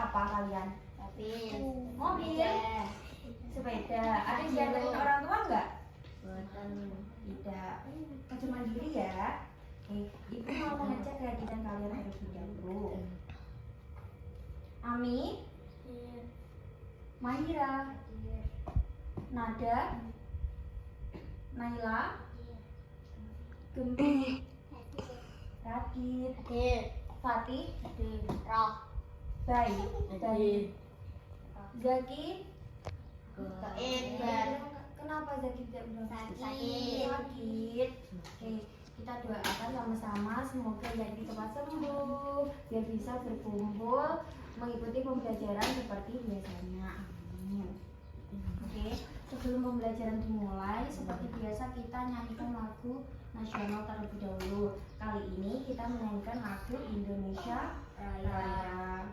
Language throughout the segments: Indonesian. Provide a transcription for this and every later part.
apa kalian? Mobil. Sepeda. Ada yang diantarin orang tua nggak? Tidak. Kerja mandiri ya. Oke, Ibu mau mengecek kredit kalian terlebih dahulu. Ami, Mahira, Nada, Naila, Gempi, Radit, Fatih, Baik, Zaki, kenapa Zaki tidak bilang sakit? Oke, kita doakan sama-sama semoga Zaki cepat sembuh biar bisa berkumpul mengikuti pembelajaran seperti biasanya. Amin. Oke, sebelum pembelajaran dimulai, seperti biasa kita nyanyikan lagu nasional terlebih dahulu. Kali ini kita menyanyikan lagu Indonesia Raya.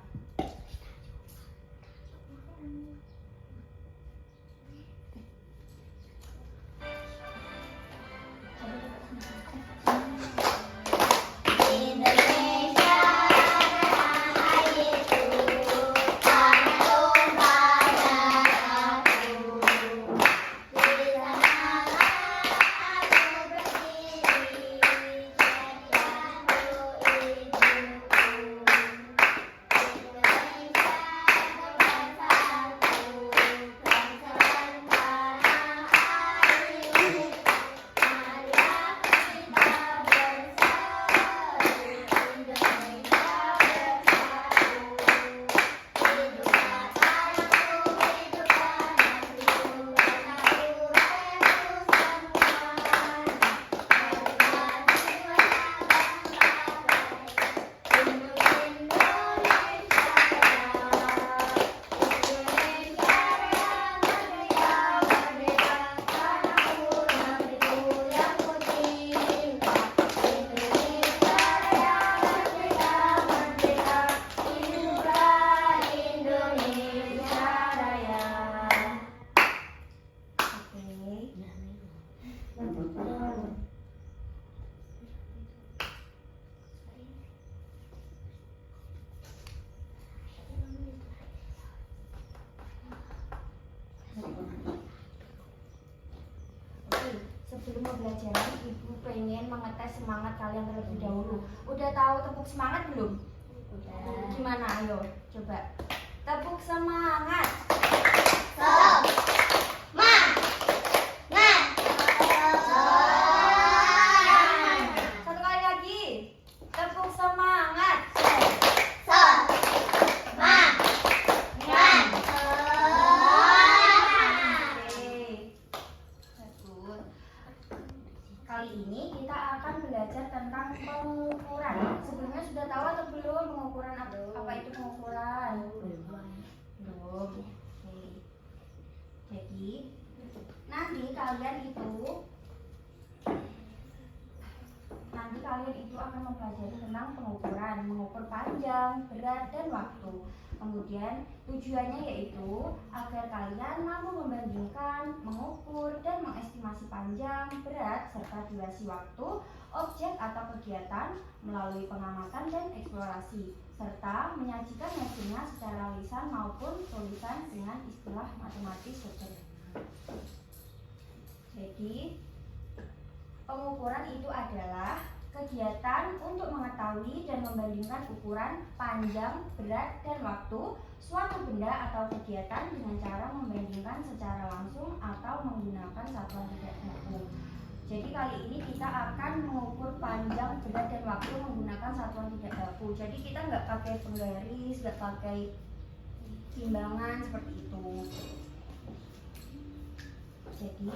Sebelum pembelajaran, Ibu pengen mengetes semangat kalian terlebih dahulu. Udah tahu tepuk semangat belum? Udah. Gimana? Ayo, coba. Tepuk semangat. Satu kali lagi. Tepuk semangat. Kali ini kita akan belajar tentang pengukuran. Sebelumnya sudah tahu atau belum pengukuran apa itu pengukuran? Belum. Oke. Jadi nanti kalian itu akan mempelajari tentang pengukuran, mengukur panjang, berat, dan waktu. Kemudian tujuannya yaitu agar kalian mampu membandingkan, mengukur, dan mengestimasi panjang, berat, serta durasi waktu, objek atau kegiatan melalui pengamatan dan eksplorasi, serta menyajikan hasilnya secara lisan maupun tulisan dengan istilah matematis sederhana. Jadi, pengukuran itu adalah kegiatan untuk mengetahui dan membandingkan ukuran, panjang, berat, dan waktu suatu benda atau kegiatan dengan cara membandingkan secara langsung atau menggunakan satuan tidak baku. Jadi kali ini kita akan mengukur panjang, berat, dan waktu menggunakan satuan tidak baku. Jadi kita nggak pakai penggaris, nggak pakai timbangan seperti itu. Jadi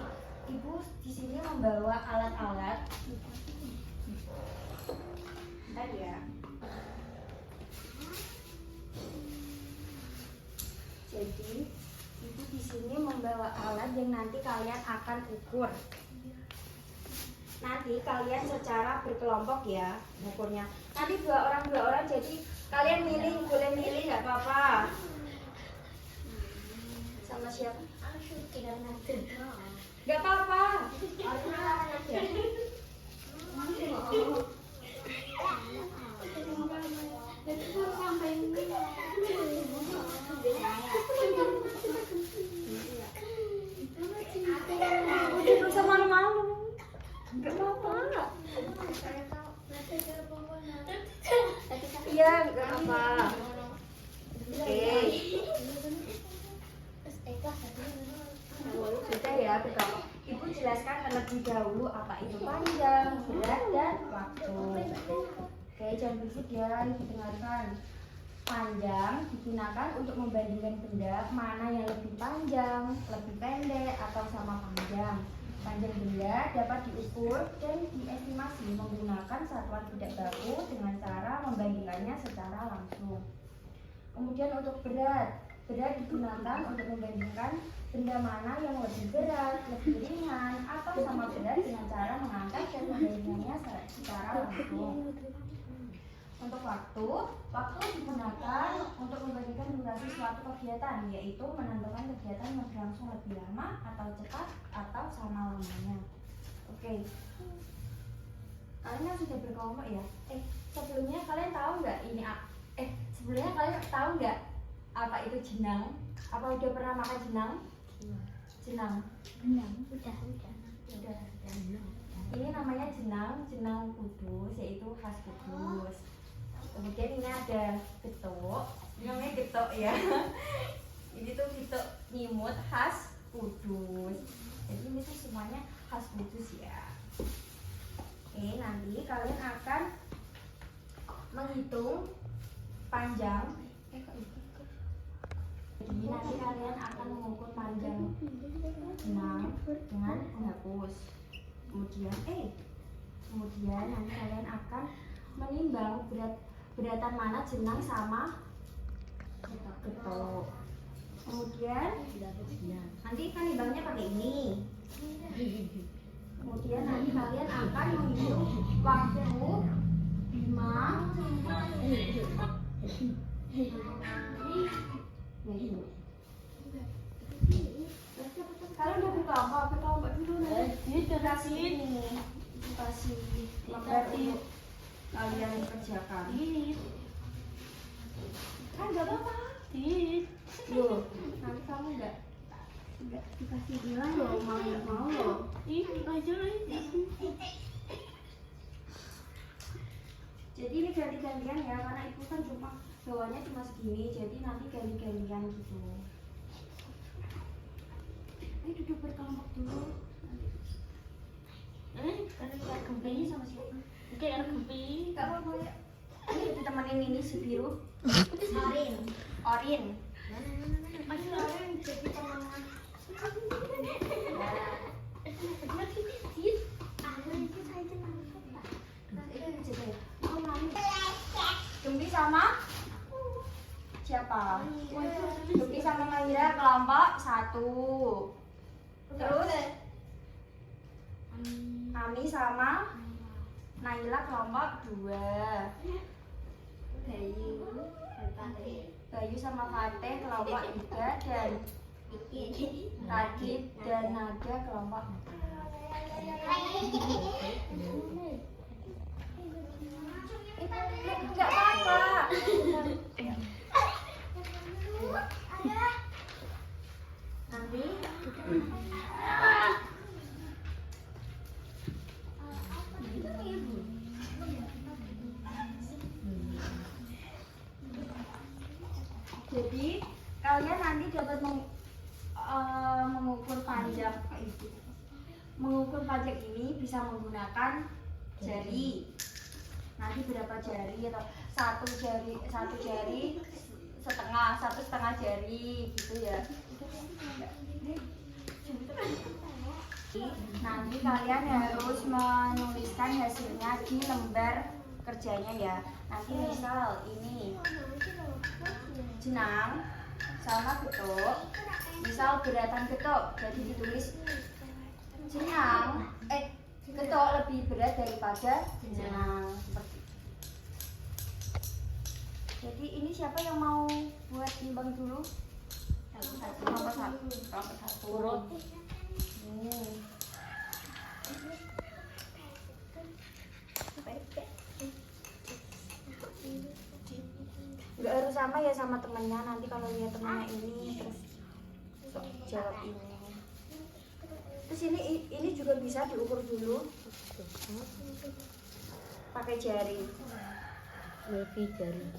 Ibu di sini membawa alat-alat. Bentar ya. Jadi Ibu di sini membawa alat yang nanti kalian akan ukur. Nanti kalian secara berkelompok ya ukurnya. Nanti dua orang, jadi kalian boleh milih nggak apa-apa. Sama siapa? Nggak apa-apa. panjang, nggak apa. Oke. Sudah ya, betul. Ibu jelaskan terlebih dahulu apa itu panjang, berat, dan waktu. Oke, jangan berisik ya, ibu dengarkan. Panjang digunakan untuk membandingkan benda mana yang lebih panjang, lebih pendek, atau sama panjang. Panjang benda dapat diukur dan diestimasi menggunakan satuan tidak baku dengan cara membandingkannya secara langsung. Kemudian untuk berat, berat digunakan untuk membandingkan benda mana yang lebih berat, lebih ringan, atau sama berat dengan cara mengangkat dan membandingkannya secara langsung. Untuk waktu, waktu digunakan untuk membandingkan durasi suatu kegiatan, yaitu menentukan kegiatan yang berlangsung lebih lama atau cepat atau sama lamanya. Oke, kalian kan sudah berkelompok ya? Sebelumnya kalian tahu nggak ini? Sebelumnya kalian tahu nggak apa itu jenang? Apa udah pernah makan jenang? Jenang. Udah. Ini namanya jenang kudus, yaitu khas Kudus. Kemudian ini ada getuk, ini namanya getuk ya. Ini tuh getuk nyimut khas Kudus. Jadi ini tuh semuanya khas Kudus ya. Oke, nanti kalian akan menghitung panjang. Jadi nanti kalian akan mengukur panjang jenang dengan menghapus. Kemudian nanti kalian akan menimbang beratan mana jenang sama getuk. Kemudian nanti kan nimbangnya pakai ini. Kemudian nanti kalian akan menghitung waktu 5. Kalian udah berkelompok dulu nanti dikasih ini, dikasih berarti kalian kerjakan. Kan nggak apa-apa. Loh, nanti kamu nggak dikasih bilang loh, mau loh. Jadi ini ganti-gantian ya, karena ibu kan bawahnya cuma segini, jadi nanti ganti-gantian gitu. Ayo duduk berkelompok dulu. Ini sama siapa? Oke, ada gempi. Gak apa-apa ya. Ini ditemenin ini si biru. Orin. Masih Orin jadi teman. Gempi sama siapa? Gempi sama Mahira kelompok 1. Terus Ami sama Naila kelompok 2. Bayu sama Fateh kelompok 3 dan Radit dan Naga kelompok 4. Enggak apa-apa. Nanti jadi kalian nanti dapat mengukur panjang ini bisa menggunakan jari. Nanti berapa jari atau satu jari setengah jari gitu ya. Nanti kalian harus menuliskan hasilnya di lembar kerjanya ya. Nanti misal ini jenang sama getuk, misal beratan getuk, jadi ditulis getuk lebih berat daripada jenang. Jadi ini siapa yang mau buat nimbang dulu? Nomor 1. Urut. Nggak harus sama ya sama temennya. Nanti kalau lihat temennya ini terus jawab ini. Terus ini juga bisa diukur dulu pakai jari. Lebih jari.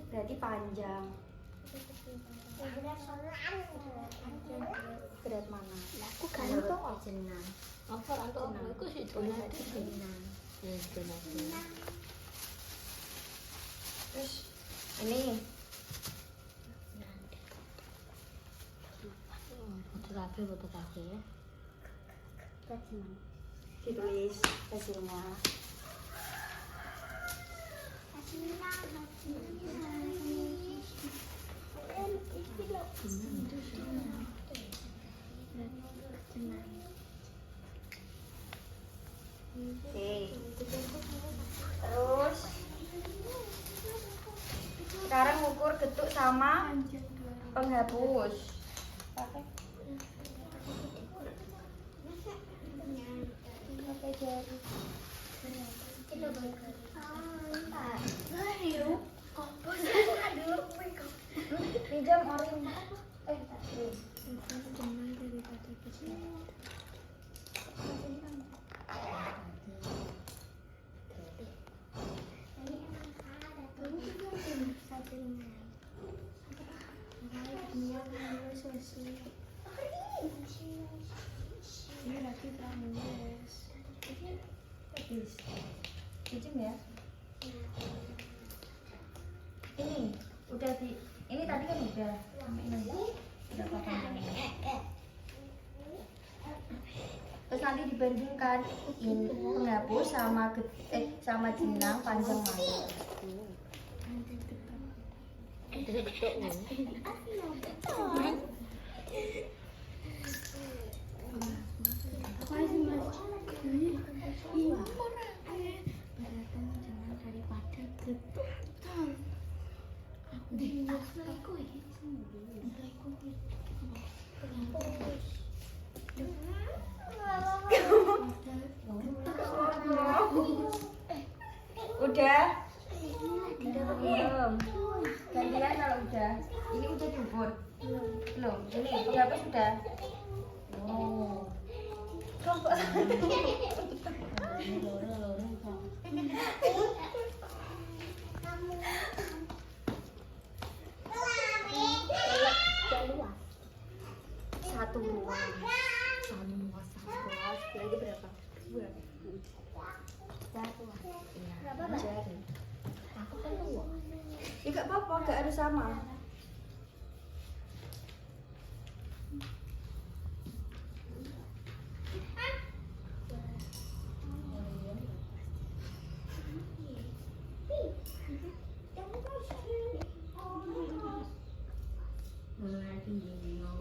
Berarti panjang. Berat mana? Aku gantung jenang. Apa rantuk aku sih jenang. Ya jenang. Terus ini Foto kafe ya. ditulis hasilnya. Oke. Terus sekarang ukur getuk sama penghapus. Pakai jari. Pinjam orin. Pinjam ya. Ini udah ini tadi kan udah sama ini berapa panjangnya. Terus nanti dibandingkan ini penghapus sama sama jenang panjang mana. Udah? Belum. Gantian kalau udah. Ini udah diukur. Belum. Ini penghapus sudah. Oh. Kelompok. Satu ruang. Lagi berapa? Satu. Berapa jari? Aku kan tua. Ya gak apa-apa, gak harus sama.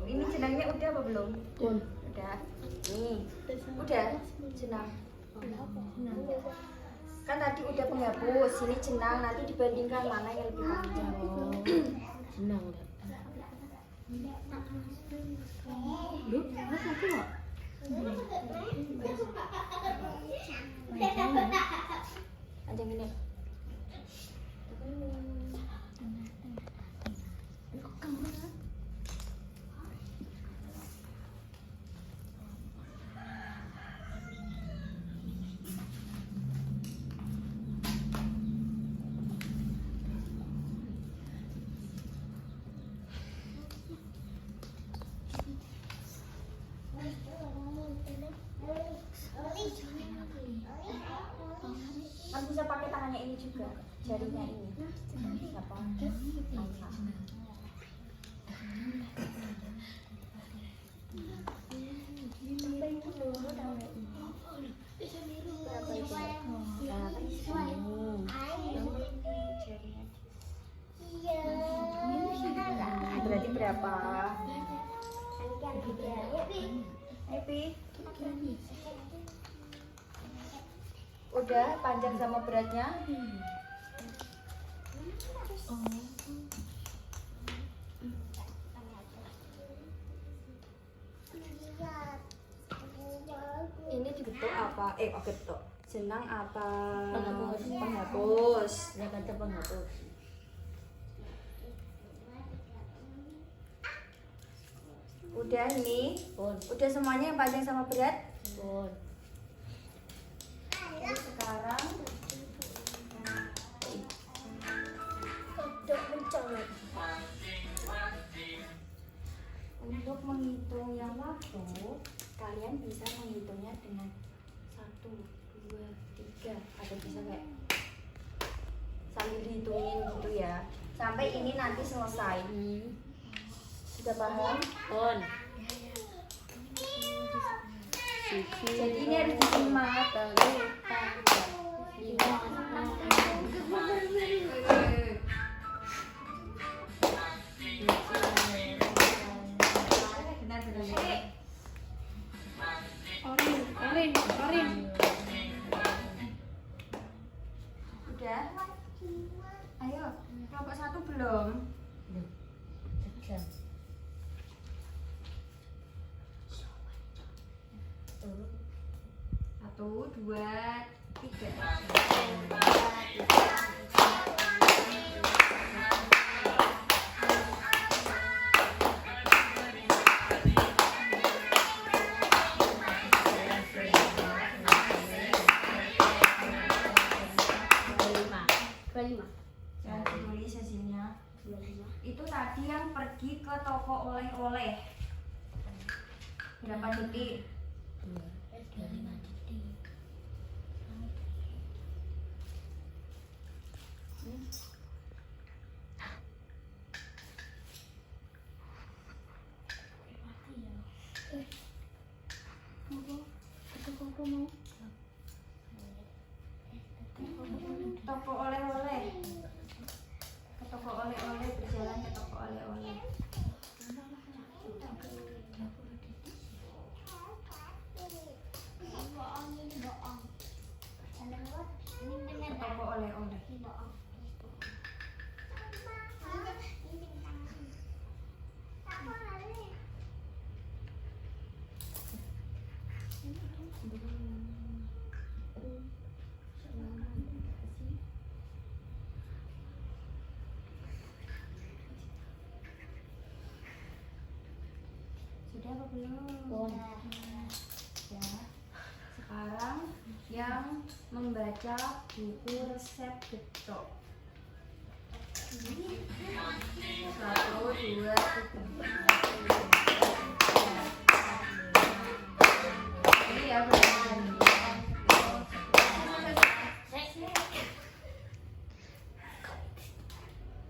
Ini jenangnya udah apa belum? Udah. Nih. Udah jenang. Kan tadi udah penghapus, ini jenang, nanti dibandingkan mana yang lebih panjang. Jenang enggak? Lu, aku enggak? Panjang ini. Kan bisa pakai tangannya ini juga, jarinya ini. Siapa? Naisa. Berapa itu? Berarti berapa? Happy. Udah panjang sama beratnya? Ini digetuk apa? Getuk. Jenang apa? Penghapus. Ya kata penghapus. Udah ini? Udah semuanya yang panjang sama berat? Pun. Jadi sekarang Untuk mencolok. untuk menghitung yang waktu, kalian bisa menghitungnya dengan 1, 2, 3 atau bisa kayak sambil dihitungin gitu ya. Sampai ini nanti selesai. Sudah paham? Pun. Jadi ini harus disimak. Orin. Udah? Ayo, kelompok 1 belum? Satu, dua, tiga. Jangan ditulis hasilnya. Itu tadi yang pergi ke toko oleh-oleh. Berapa detik? 25 detik. Toko oleh-oleh. Ke toko oleh-oleh, berjalan ke toko oleh-oleh. Ke toko oleh-oleh. Sudah apa belum? Ya. Sekarang yang membaca buku resep getuk. 1, 2, 3. Ini ya benar.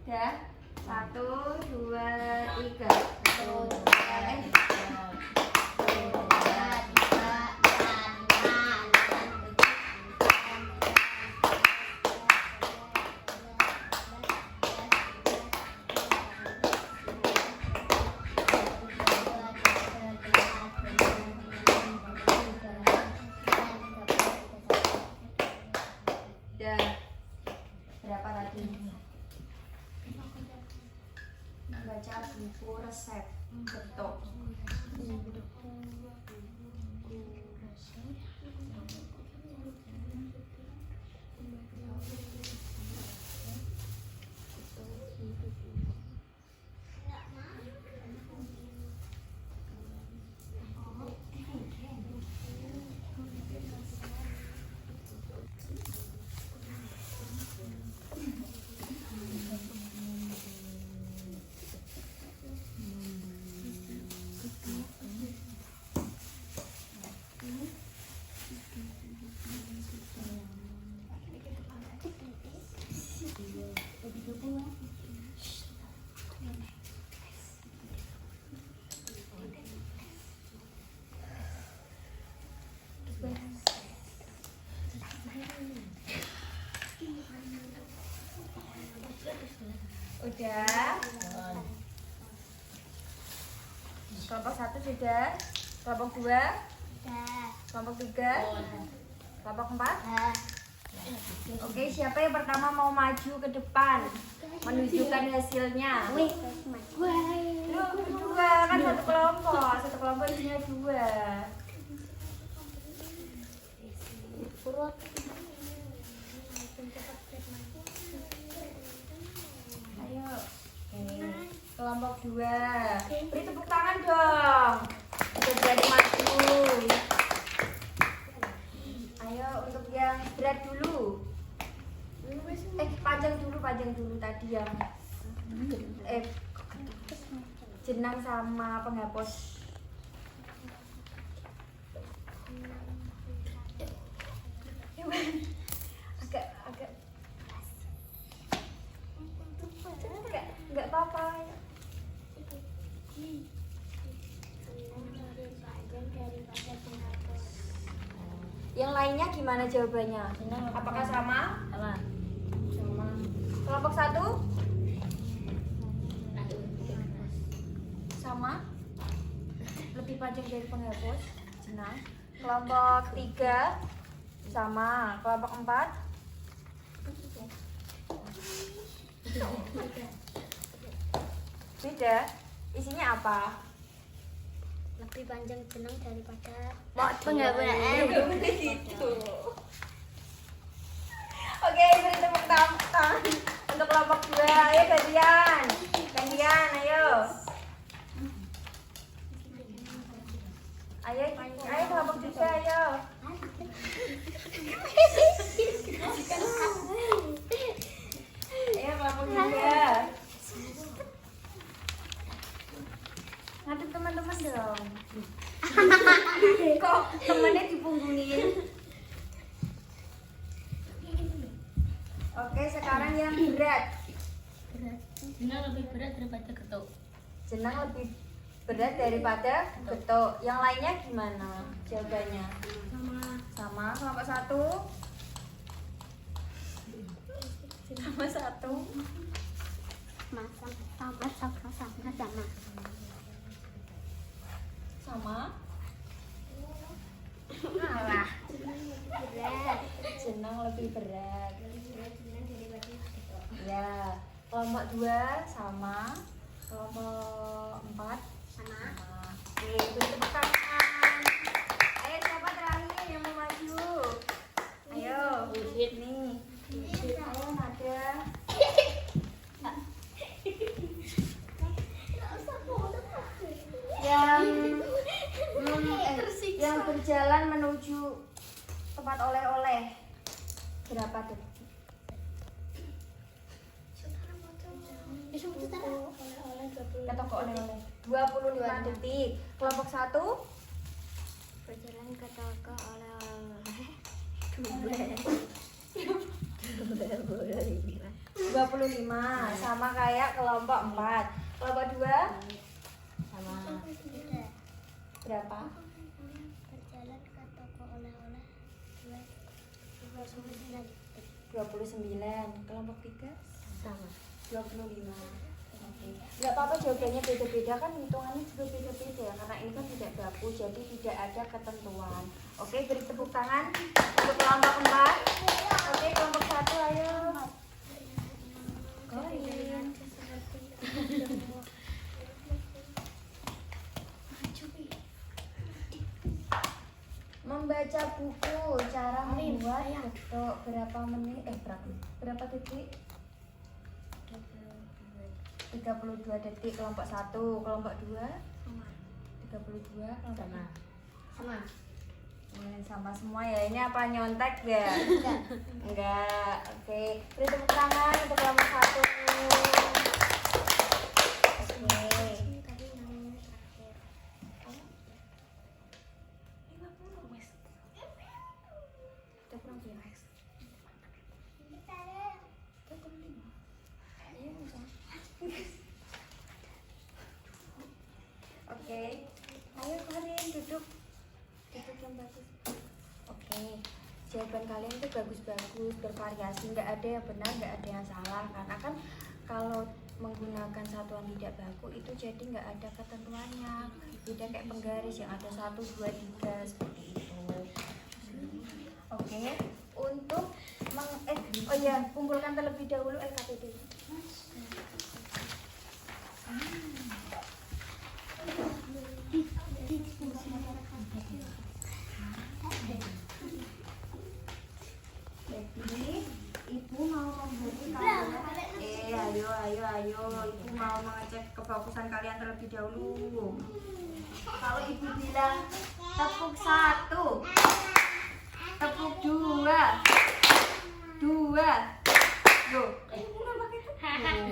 Udah? 1, 2, 3. Udah. Berapa tadi? Baca buku resep getuk. Udah. Kelompok 1 sudah. Kelompok 2, kelompok 3, kelompok 4. Oke, siapa yang pertama mau maju ke depan menunjukkan hasilnya? Lu berdua kan satu kelompok isinya 2. Ayo. Kelompok 2. Beri tepuk tangan dong. Udah berani maju. yang jenang sama penghapus. Agak nggak apa-apa. Yang lainnya gimana jawabannya? Apakah sama? Sama. Sama. Kelompok 1? Sama. Lebih panjang dari penghapus. Jenang. Kelompok 3? Sama. Kelompok 4? Beda. Isinya apa? Lebih panjang jenang daripada Penghapus. Gitu. Oke, beri tepuk tangan untuk kelompok 2. Ayo gantian. Gantian, ayo. Ayo kelompok 3, ayo. Ayo kelompok 3. Ngadep teman-teman dong. Kok temennya dipunggungin? Oke, sekarang yang berat. Jenang lebih berat daripada getuk. Jenang lebih berat daripada getuk. Yang lainnya gimana jawabannya? Sama. Kelompok 1? Sama 1. Sama. Alah. Jenang lebih berat. Ya. Kelompok 2 sama. Kelompok 4 sama. Oke, beri tepuk tangan. Ayo siapa terakhir yang mau maju? Ayo. Nih. Ayo Nada. Yang berjalan menuju tempat oleh-oleh berapa detik? Ke toko oleh-oleh 25 detik. Kelompok 1 berjalan ke toko oleh-oleh 25 sama kayak kelompok 4. Kelompok 2 sama. berapa? Berjalan ke toko oleh-oleh 29. Kelompok 3 sama. 25. Oke. Nggak apa-apa jawabannya beda-beda, kan hitungannya juga beda-beda karena ini kan tidak baku, jadi tidak ada ketentuan. Oke, beri tepuk tangan untuk kelompok 4. Oke, kelompok 1 ayo. Korin. Membaca buku, cara membuat getuk, berapa menit? Berapa detik? 32 detik. Kelompok 1, kelompok 2 32, kelompok Sama. sama semua ya. Ini apa nyontek ya? Enggak. Oke, beri tepuk tangan untuk kelompok 1. Oke. Oke, ayo Karin duduk yang bagus. Oke, jawaban kalian itu bagus-bagus, bervariasi, nggak ada yang benar, nggak ada yang salah. Karena kan kalau menggunakan satuan tidak baku itu jadi nggak ada ketentuannya. Beda kayak penggaris yang ada 1, 2, 3 seperti itu. Oke, untuk kumpulkan terlebih dahulu LKPD. Jadi ibu mau memberi kalian ayo ibu mau mengecek kefokusan kalian terlebih dahulu. Kalau ibu bilang tepuk 1, tepuk 2, 2 loh, ibu nggak pakai tepuk.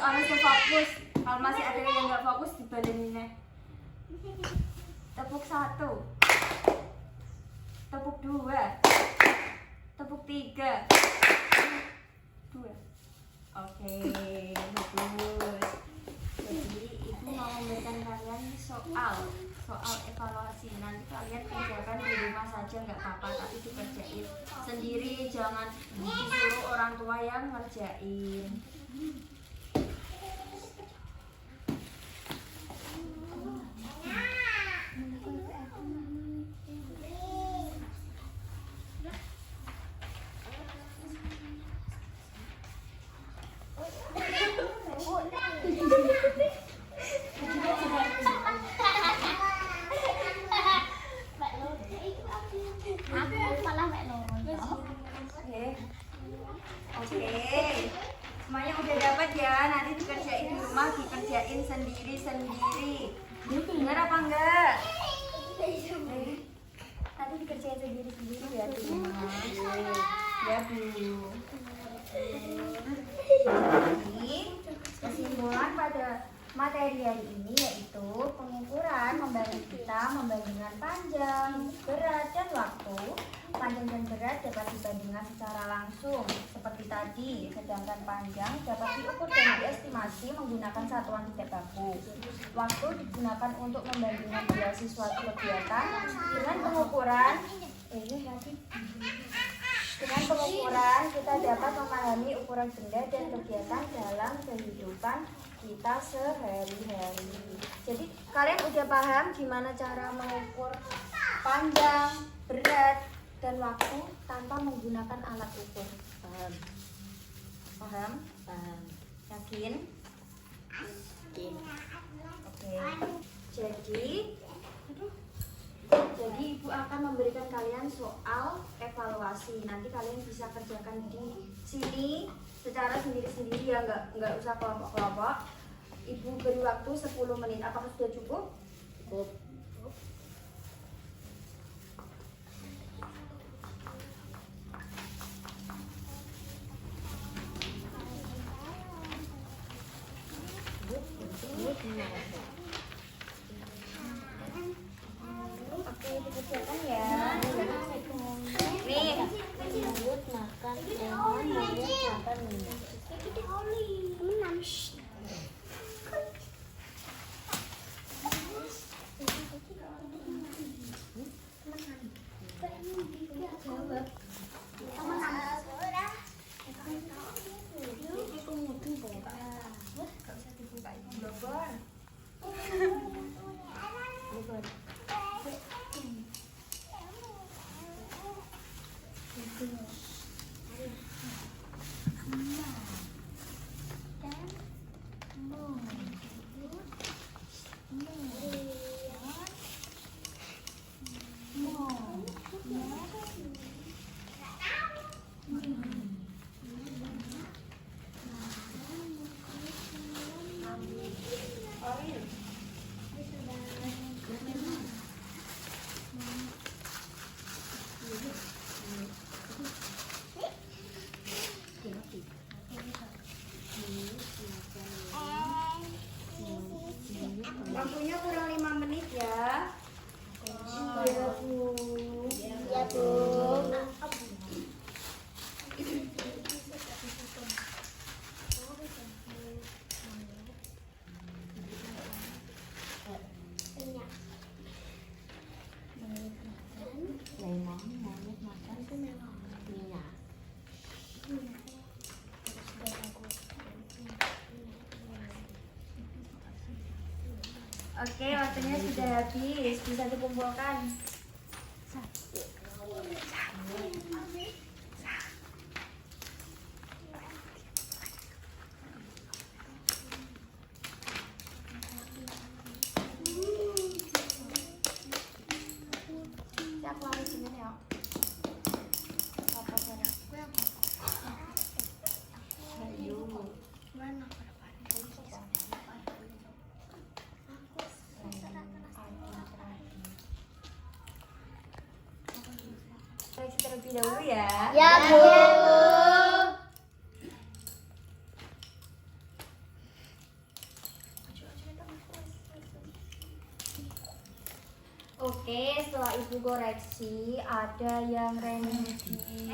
harus fokus. Kalau masih ada yang nggak fokus dibaleninnya. Tepuk 1, tepuk 2, tepuk 3, 2. Oke, bagus. Jadi ibu mau memberikan kalian soal evaluasi. Nanti kalian kerjakan di rumah saja nggak apa-apa, tapi dikerjain sendiri, jangan disuruh orang tua yang ngerjain. Oke, semuanya udah dapat ya. Nanti dikerjain di rumah, dikerjain sendiri-sendiri. Dengar apa enggak? Nanti dikerjain sendiri-sendiri ya di rumah. Ya Bu. Jadi kesimpulan pada materi hari ini yaitu pengukuran membantu kita membandingkan panjang, berat, dan waktu. Panjang dan berat dapat dibandingkan secara langsung seperti tadi, sedangkan panjang dapat diukur dan diestimasi menggunakan satuan tidak baku. Waktu digunakan untuk membandingkan durasi suatu kegiatan. Dengan pengukuran kita dapat memahami ukuran benda dan kegiatan dalam kehidupan kita sehari-hari. Jadi kalian udah paham gimana cara mengukur panjang, berat, dan waktu tanpa menggunakan alat ukur? Paham? Paham? Paham. Yakin? Yakin. Oke. Jadi ibu akan memberikan kalian soal evaluasi. Nanti kalian bisa kerjakan di sini secara sendiri-sendiri ya, nggak usah kelompok-kelompok. Ibu beri waktu 10 menit. Apakah sudah cukup? Cukup. Oke, dikerjakan ya. Nih, Menyebut makan hewan, menyebut makan minum. waktunya kurang 5 menit ya. Iya, Bu. Iya, Bu. Lemon, monyet makan minyak. Oke, waktunya sudah habis. Bisa dikumpulkan. Siap lari sini ya. Apa sana? Ayo. Seleksi terlebih dahulu ya. Ya, Bu. koreksi, ada yang remedi.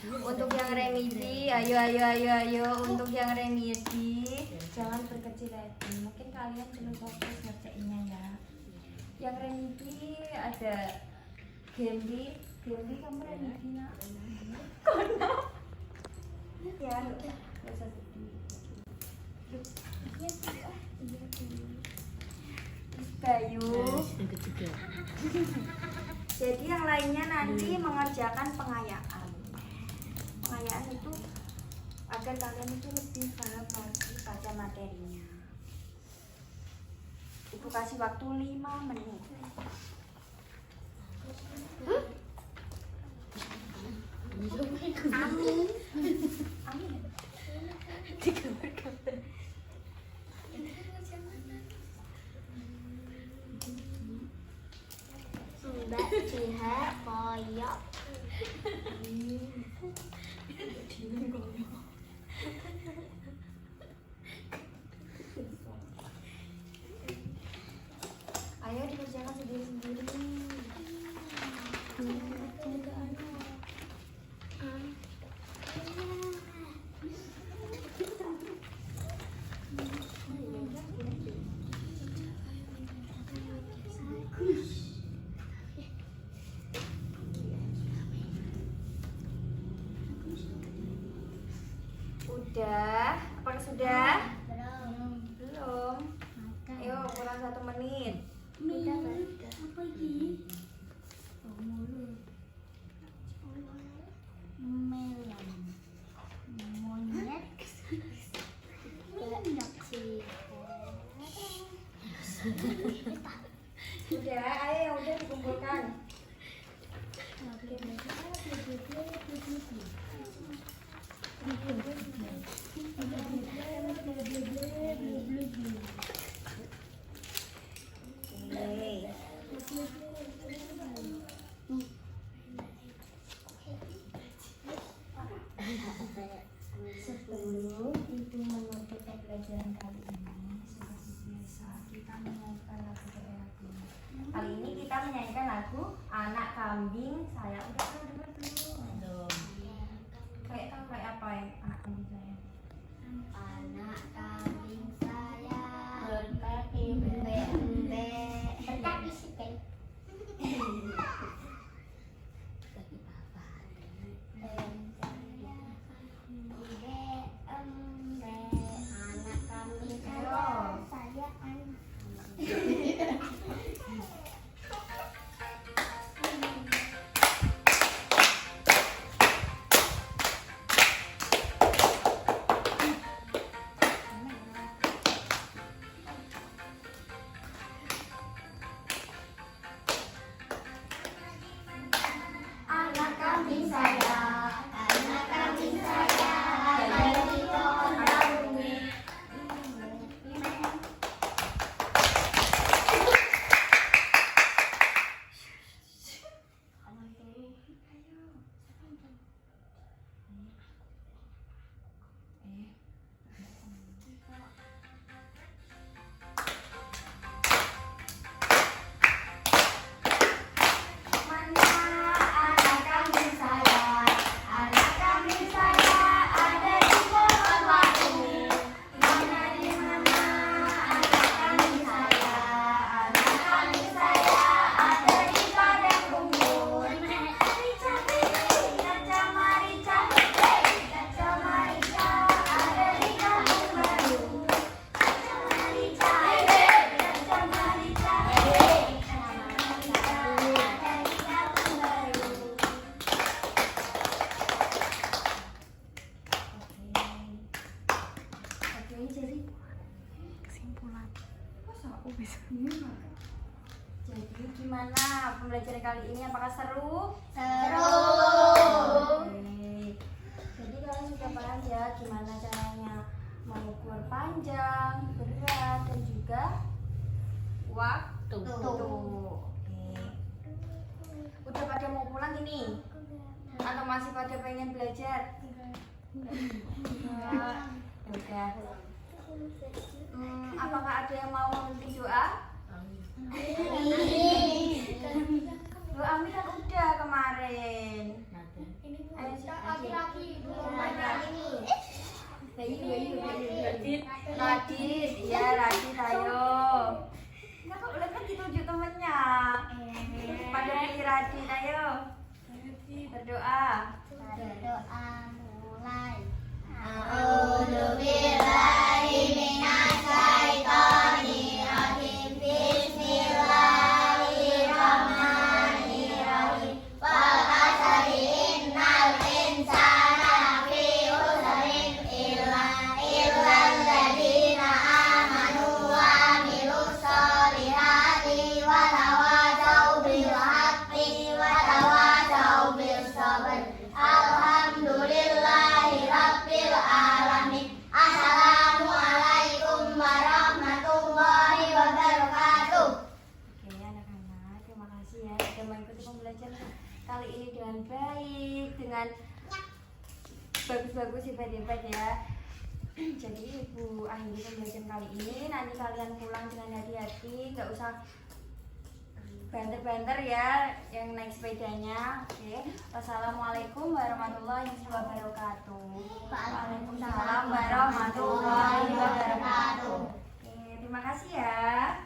Untuk yang remedi, ayo. Untuk yang remedi, jangan berkecil hati. Mungkin kalian belum fokus ngerjainnya ya. Yang remedi ada Gembi kamu remedi nak? Kono. Ya, nggak usah sedih. Bayu. Yang ketiga. Jadi yang lainnya nanti mengerjakan pengayaan. Pengayaan itu agar kalian itu lebih paham lagi pada materinya. Ibu kasih waktu 5 menit. Amin. Amin. Mbak Jiha koyok. Ayo dikerjakan sendiri-sendiri. Udah? Apakah sudah? Belum. Ayo kurang 1 menit. Apa ini? Melon. Monyet. Udah, ayo udah dikumpulkan. Sebelum ibu menutup pembelajaran kali ini, seperti biasa kita menyanyikan lagu daerah ini. Kali ini kita menyanyikan lagu Anak Kambing Saya. Udah pernah dengar belum? Kayak tahu kayak apa ya anak kambing saya? Anak kambing saya Berkaki embe-embe berkaki sipil. Kaki papa. Embe-embe anak kambing saya anak. Anak kambing saya, Anak kambing saya ada di pohon bambu. mana anak kambing saya? Anak kambing saya ada di pohon bambu. Mana di mana anak kambing saya? Anak kambing saya ada di padang rumput. Rica, marica, rica, marica, ada di kampung baru. Rica, marica, marica, rica, marica, ada di kampung baru. Oke, jadi kesimpulan. Masa aku bisa? Jadi gimana pembelajaran kali ini? Apakah seru? Seru. Oke. Jadi kalian sudah paham ya gimana caranya mengukur panjang, berat, dan juga waktu. Oke. Udah pada mau pulang ini? Atau masih pada pengen belajar? Enggak. Ya udah. Apakah ada yang mau memimpin doa? Loh, Ami kan udah kemarin. Ini Bu. Ayo, Laki-laki. Radit, iya Radit, ayo. Enggak kok, udah kan ditunjuk temennya. Pada pilih Radit, ayo. Berdoa. Berdoa mulai. Assalamualaikum warahmatullahi wabarakatuh. Oke anak-anak, terima kasih ya sudah mengikuti pembelajaran kali ini dengan baik, dengan bagus-bagus hebat-hebat ya. Jadi ibu akhiri pembelajaran kali ini. Nanti kalian pulang dengan hati-hati, nggak usah banter-banter ya yang naik sepedanya. Oke. Wassalamualaikum warahmatullahi wabarakatuh. Waalaikumsalam warahmatullahi wabarakatuh. Oke, terima kasih ya.